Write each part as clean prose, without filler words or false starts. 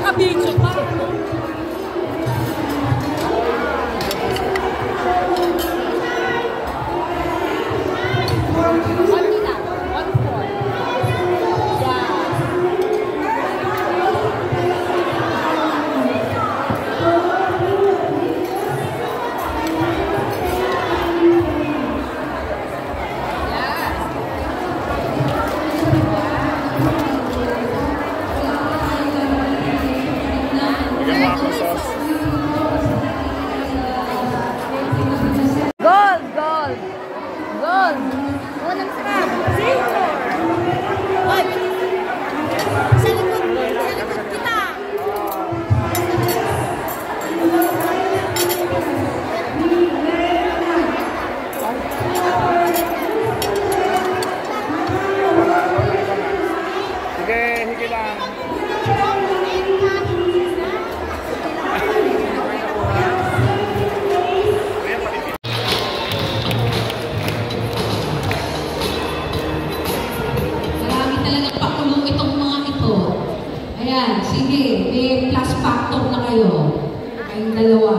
Naka-video pa, ano? Ayan, sige, may plus factor na kayo. Kayong dalawa.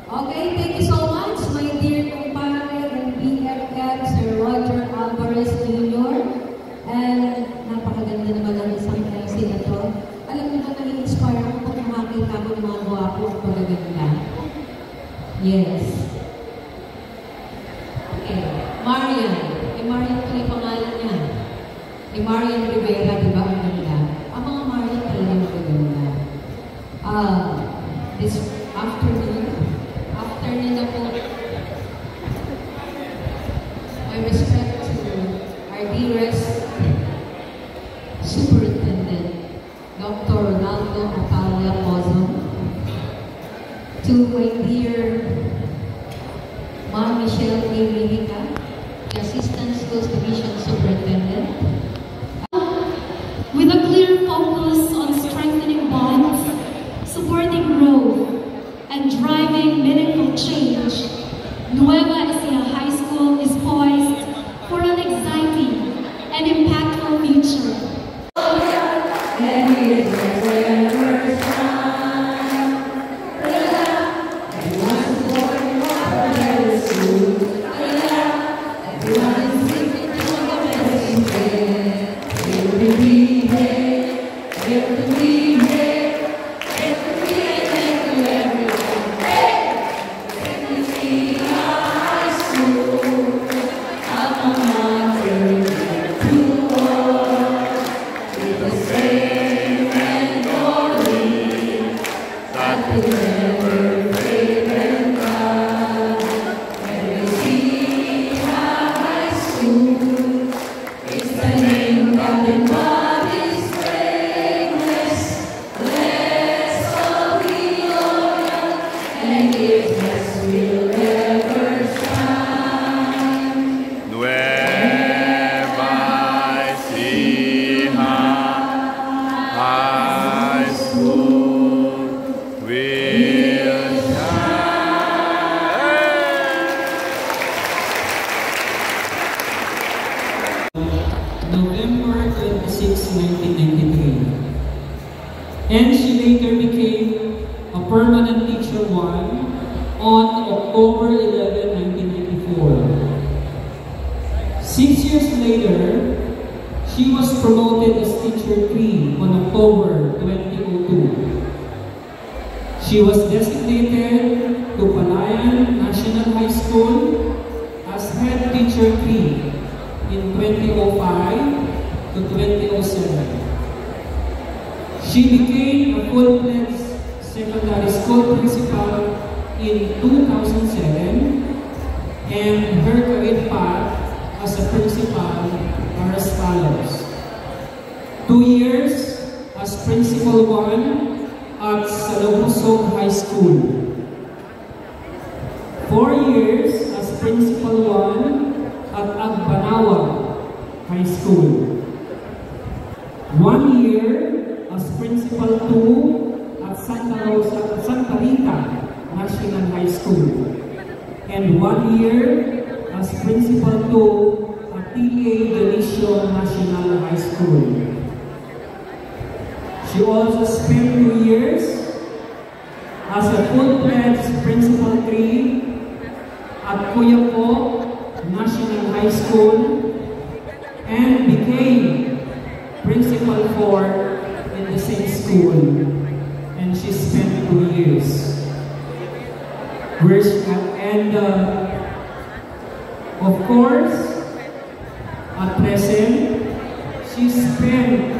Okay, thank you so much, my dear kumpare and BFF, Sir Roger Alvarez Jr. And napakaganda naman ang isang MC na to. Alam mo ba, nai-inspire ako pag makakita ko ng mga guwapo at magaganda. Yes. Okay, Marian. Marian pala yung pangalan niya. Marian Rivera, di ba? Ang ganda. Ang mga Marian talaga magaganda. This afternoon na po, my respect to our dearest Superintendent, Dr. Ronaldo Atalia Pozon, to my dear Ma'am Michelle A. Rihica, the Assistant Schools Division Superintendent, with a clear focus on strengthening bonds, supporting growth, and driving meaningful change, Nueva Ecija High School is poised for an exciting and impactful future. November 26, 1993. And she later became a permanent teacher 1 on October 11, 1994. 6 years later, she was promoted as teacher 3 on October 2002. She was designated to Palayan National High School as head teacher 3 in 2005 to 2007. She became a full-fledged secondary school principal in 2007, and her career path as a principal are as follows: 2 years as Principal 1 at Salobusog High School, 4 years as Principal 1 at Agbanawa High School, 1 year as Principal 2 at Santa Rita National High School, and 1 year as Principal 2 at T.A. Delicio National High School. also spent 2 years as a full-fledged Principal 3 at Cuyampo National High School and became Principal 4 in the same school, and she spent 2 years. Of course, at present, she spent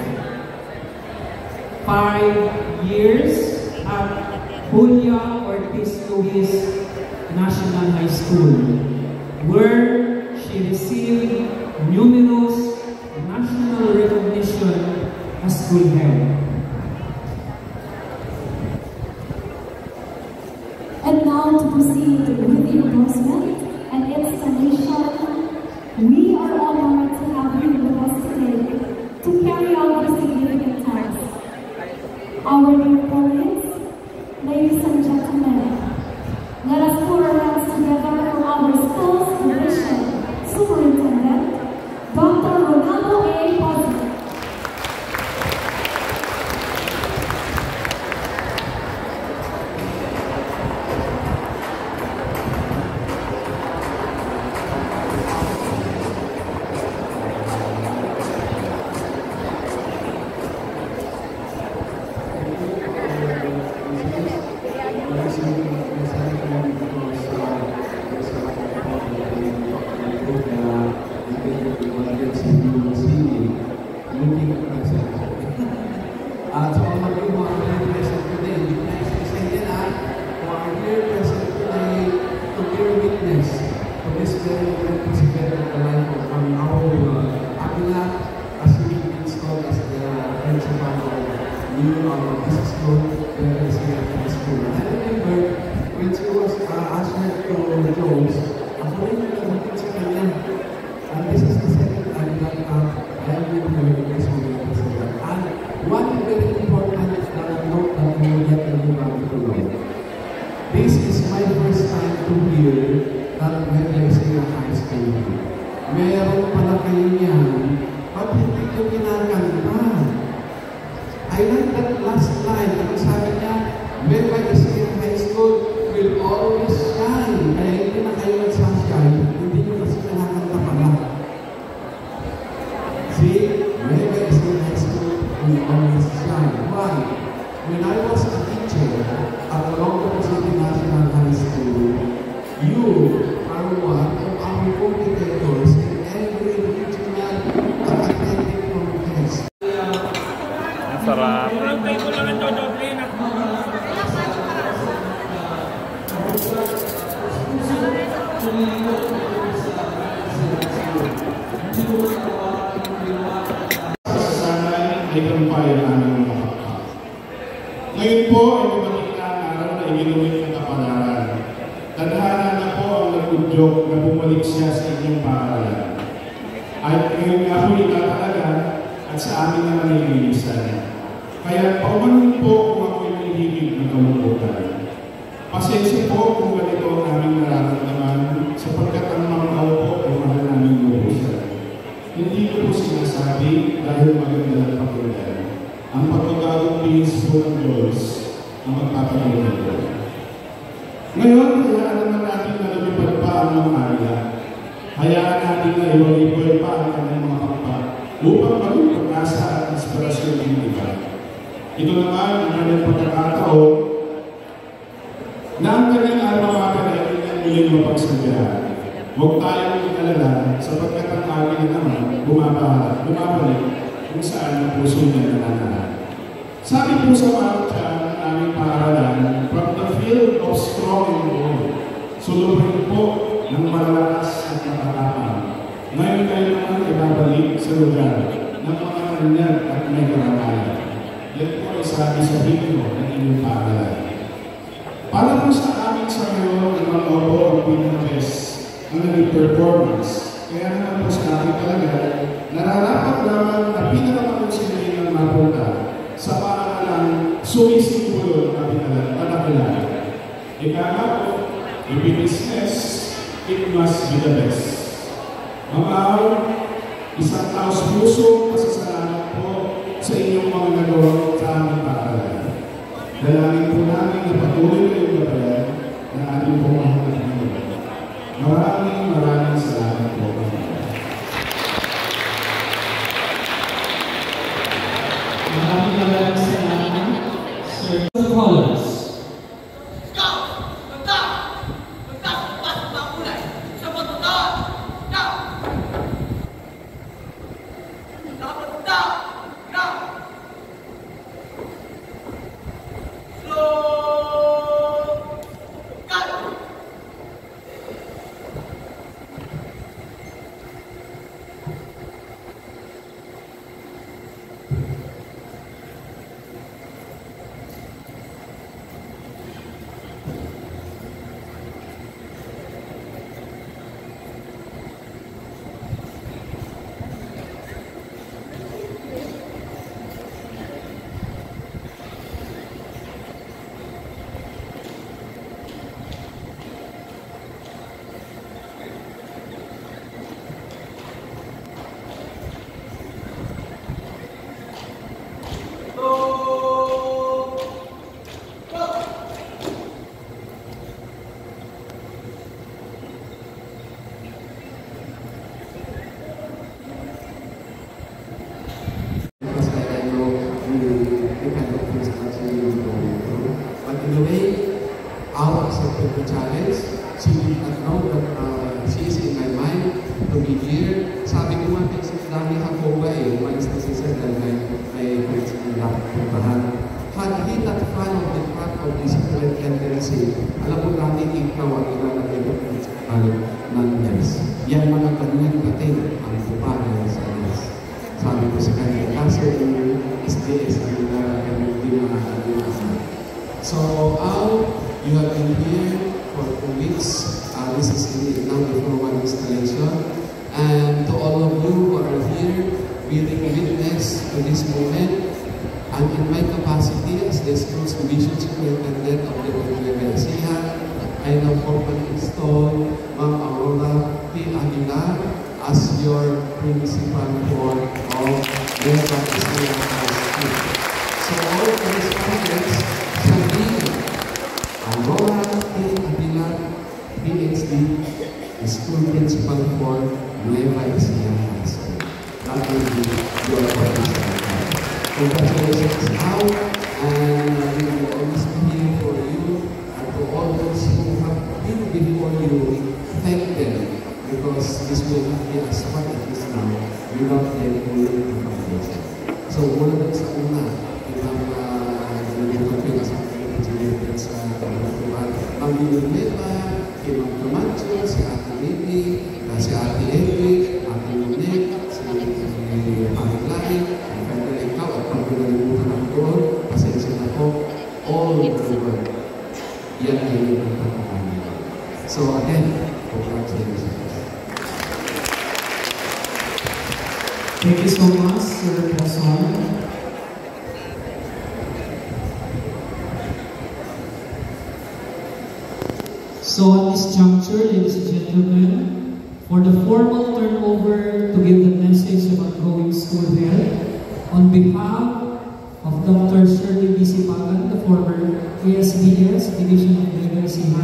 5 years at Julia Ortiz Luis National High School, where she received numerous national recognition as school head. And now to proceed with the endorsement and installation, we are honored to have you with us today to carry out the significant task. Our dear colleagues, ladies and gentlemen, let us put our hands together for our school's division superintendent, Dr. Ronaldo A. Pozzi. Ngayon po ay dumating na ang araw na iginuwit ng kapalaran. Tadhana na po ang nagudyok na bumalik siya sa inyong paaralan. At ngayon nga po itatalaga at sa amin na manililisan. Kaya paumanhin po kung ako'y may higit ng kalungkutan. Pasensya po kung ganito ang aming nararamdaman sapagkat ang mga tao po ay mahal namin lubusan. Hindi ko po sinasabi dahil maganda ng pakinggan. Ang pagkagawang bihis po ng Diyos ang magpapagawa nito. Ngayon, hayaan naman natin na lumipad pa ang mga kanila. Hayaan natin na iwalipoy pa ang kanyang mga kapwa upang maging pag-asa at inspirasyon ng iba. Ito naman ang kanyang pagkakataon na ang kanyang alma-mater ay kanyang muling mapagsabihan. Huwag tayong mag-alala sapagkat ang amin naman bumabalik kung saan ang puso niya nananahan. Sabi po sa marcha ng aming paaralan, from the field of strong and bold, suluhin po ng malalakas at matatapang. Ngayon kayo naman ibabalik sa lugar ng mga kanyag at may karangalan. Yan po ay sabi sa himno ng inyong paaralan. Para po sa amin sa ngayon, ang mga opo ang pinaka-best ang naging performance. Kaya naman po sa akin talaga, nararapat naman na pinaka-makonsiderin ng mapunta sa paaralan sumisimbolo na pinakilala. Ika nga po, if it is best, it must be the best. Mga isang taos puso, pasasalamat po sa inyong mga nagawa sa aming Kailangan po namin na patuloy kayong gabayan na ating pong mahal na Panginoon. Maraming salamat po. Maraming salamat, Sir. Colors. The challenge. She did not know that she is in my mind to be here. Sabi ko nga, dami ako ba eh, umalis na si Sir dahil may puntahan. Had he not followed the path of discipline tendency, alam mo natin ikaw ang ilalagay ng nurse. Yan mga ganyan kating ang pupanan sa nurse. Sabi ko sa kanya, kaso yung SDS ang hindi mga So, you have been here for 2 weeks. This is now the formal installation. And to all of you who are here, bearing witness to this moment, and in my capacity as the school's division superintendent of the Universidad, I now formally install Ma'am Aurora P. Aguilar as your principal for of Nueva Ecija High School. So all correspondence shall be Aurora P. Aguilar, PhD, the school principal for Nueva Ecija High School. That will be your official. Congratulations out, and we will always be here for you, and to all those who have been before you, thank them, because this will not be as fun as it is now without them doing the foundation. So, mula din sa una, ibang nilulutin sa pinag-pagpilitin sa pagpapilitan. Ang Villanueva, Imang Camacho, si Ate Lily, si Ate Edwin, Ate Lunek, si Pangilay, ikaw at pagpilitan ng doon, pasensya na po, all over. Yan ay yung pagpapilitan. So again, congratulations. Thank you so much, Sir Pastor. So at this juncture, ladies and gentlemen, for the formal turnover to give the message of outgoing school head, on behalf of Dr. Shirley B.C. Pagan, the former ASBS Division of Nueva Ecija,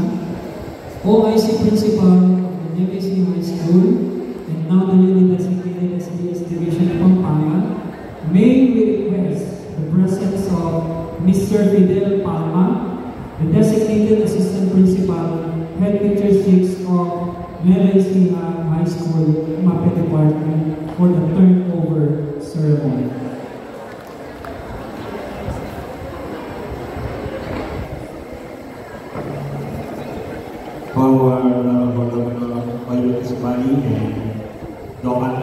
OIC Principal of the Nueva Ecija High School, and now the newly designated SBS Division of Pampanga, may we request the presence of Mr. Fidel Palma, the designated Assistant Principal, Head Teacher 6 of Nueva Ecija High School, MAPE Department, for the turnover ceremony. Our Ismani and Dokan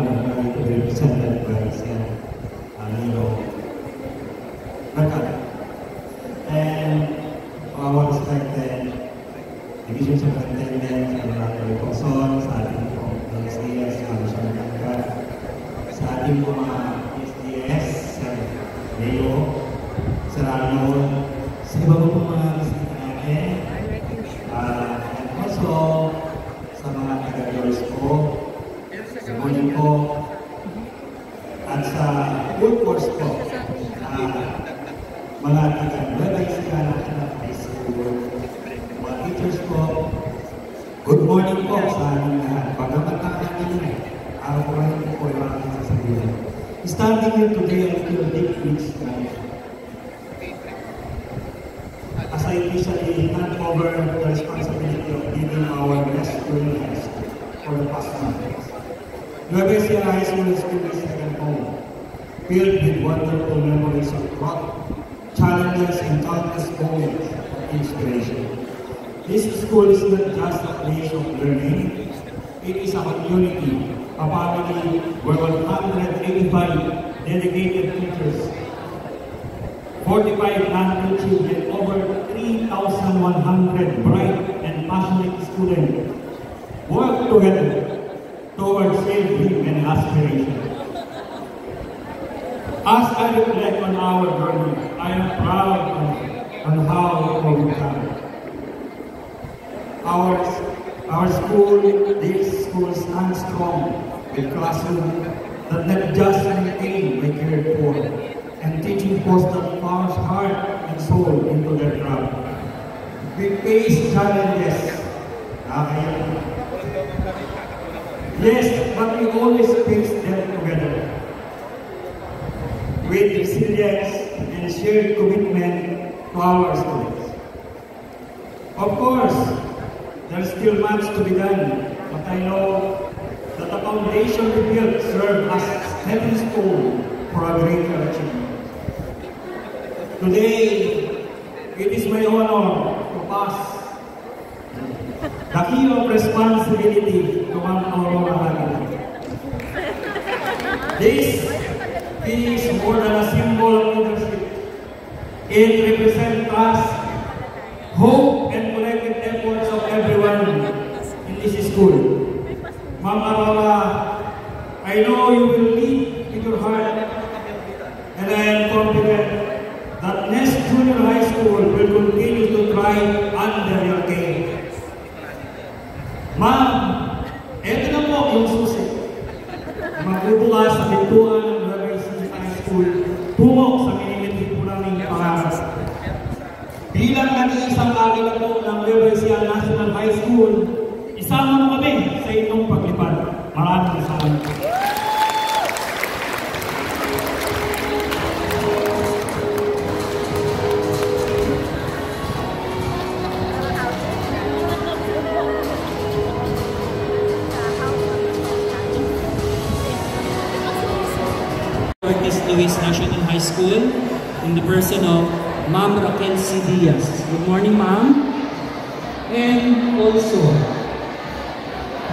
represented by Nino Rakan, and our respected Division Superintendent Honorable Coson, sa ating pong SDS, sa ating mga SDS, sa Leo, sa Ramon, sa iba pong mga bisita natin, and also sa mga taga-Diyos ko, sa morning ko, at sa full course ko, mga taga-Nueva Ecija morning po sa ating lahat. Pagkakantaan ninyo, araw-araw po yung aking sasabihin. Standing here today, I feel deeply inspired. As I initially hand over the responsibility of leading our best student high school for the past months. Nueva Ecija High School is still a second home, filled with wonderful memories of growth, challenges, and countless moments of inspiration. This school is not just a place of learning, it is a community, a family where 185 dedicated teachers, 45 non-school children, over 3,100 bright and passionate students work together towards same dream and aspiration. As I reflect on our journey, I am proud on how we come. Our school, this school stands strong, a classroom that not just maintain but cared for, and teaching force that pours heart and soul into their craft. We face challenges. Yes, but we always face them together. With resilience and shared commitment to our students. Of course, there's still much to be done, but I know that the foundation we built serves as a stepping stone for a greater achievement. Today, it is my honor to pass the key of responsibility to Ma'am Aurora Hagin. This is more than a symbol of leadership. It represents trust, hope, and collective efforts of everyone in this school. Ma'am Aurora, I know you will lead with your heart, and I am confident that next junior high school will continue to thrive under your care. Ma'am, eto na po yung susi. Magbubukas sa pintuan ng Nueva Ecija High School tungo sa minimiti po namin pangarap. Bilang nag-iisang akin na po ng Nueva Ecija National High School, isama mo kami sa inyong paglipad. Maraming salamat. Luis National High School in the person of Ma'am Raquel C. Diaz. Good morning, Ma'am. And also,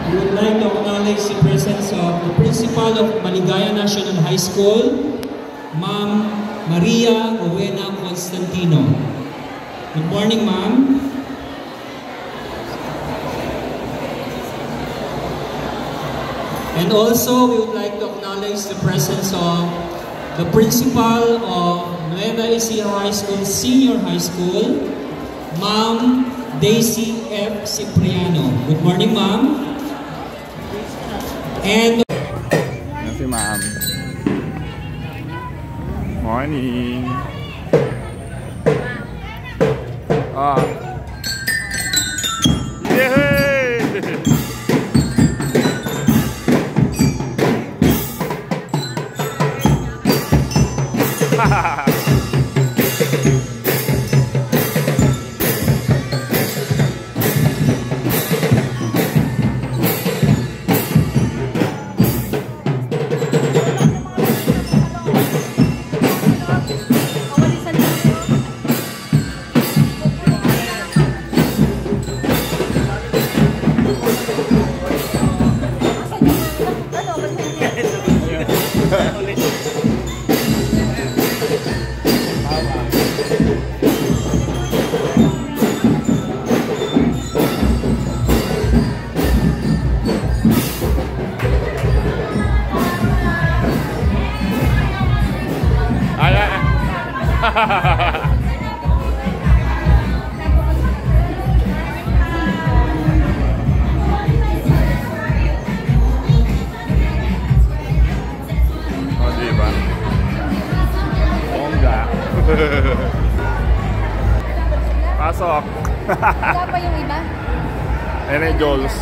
we would like to acknowledge the presence of the Principal of Maligaya National High School, Ma'am Maria Rowena Constantino. Good morning, Ma'am. And also, we would like to acknowledge the presence of the Principal of Nueva Ecija High School Senior High School, Ma'am Daisy F. Cipriano. Good morning, Ma'am. And si Ma'am. Morning. Yay! Pasok. Wala pa yung iba? Ayan na yung Jols.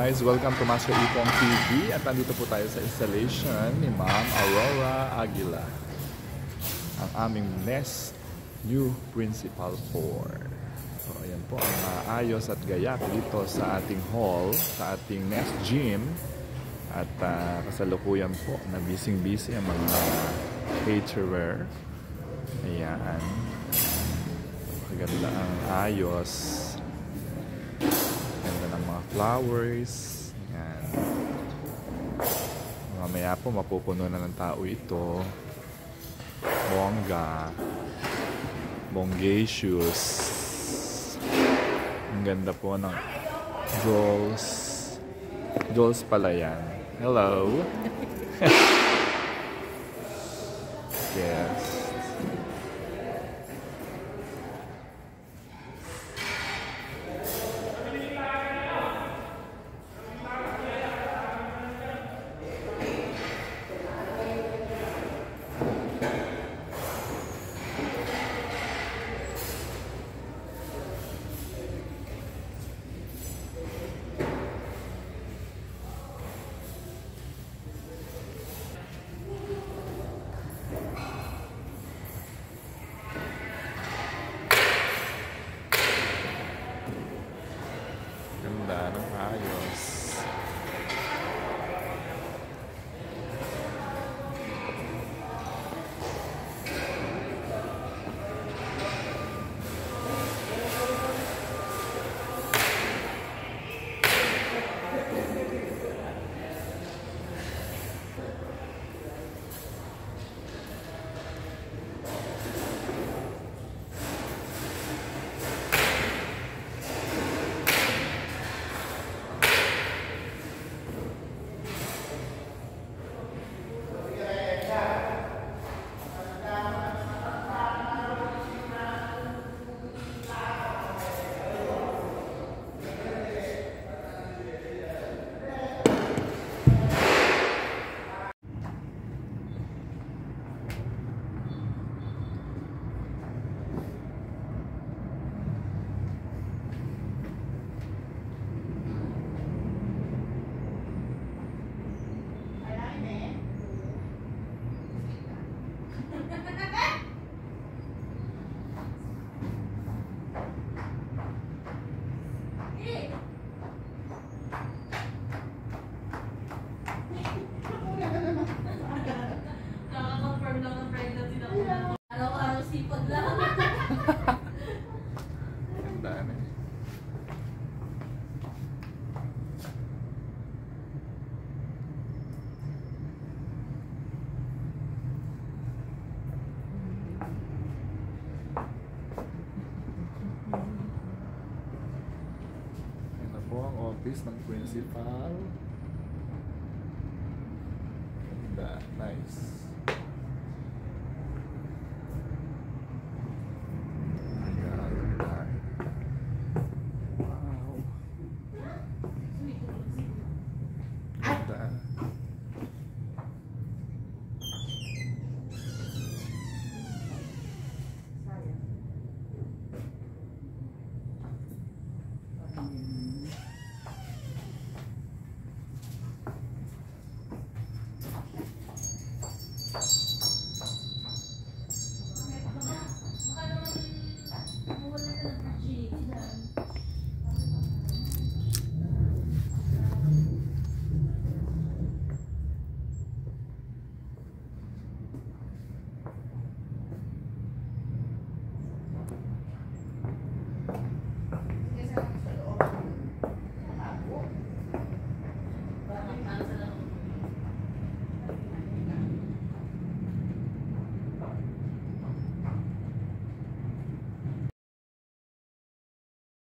guys, welcome to Master Ipong TV at nandito po tayo sa installation ni Ma'am Aurora Aguila, ang aming NEST new Principal 4. So ayan po ang ayos at gayak dito sa ating hall, sa ating NEST gym, at kasalukuyan po na busy ang mga caterer. Ayan, maganda ang ayos. Mga flowers. Yan. Mamaya po mapupuno na ng tao ito. Bongga. Bongacious. Ang ganda po ng Jules. Jules pala yan. Hello. Yes. Ganda ng ayos. Ganda na eh. Yan na po ang office ng principal. Ganda, nice.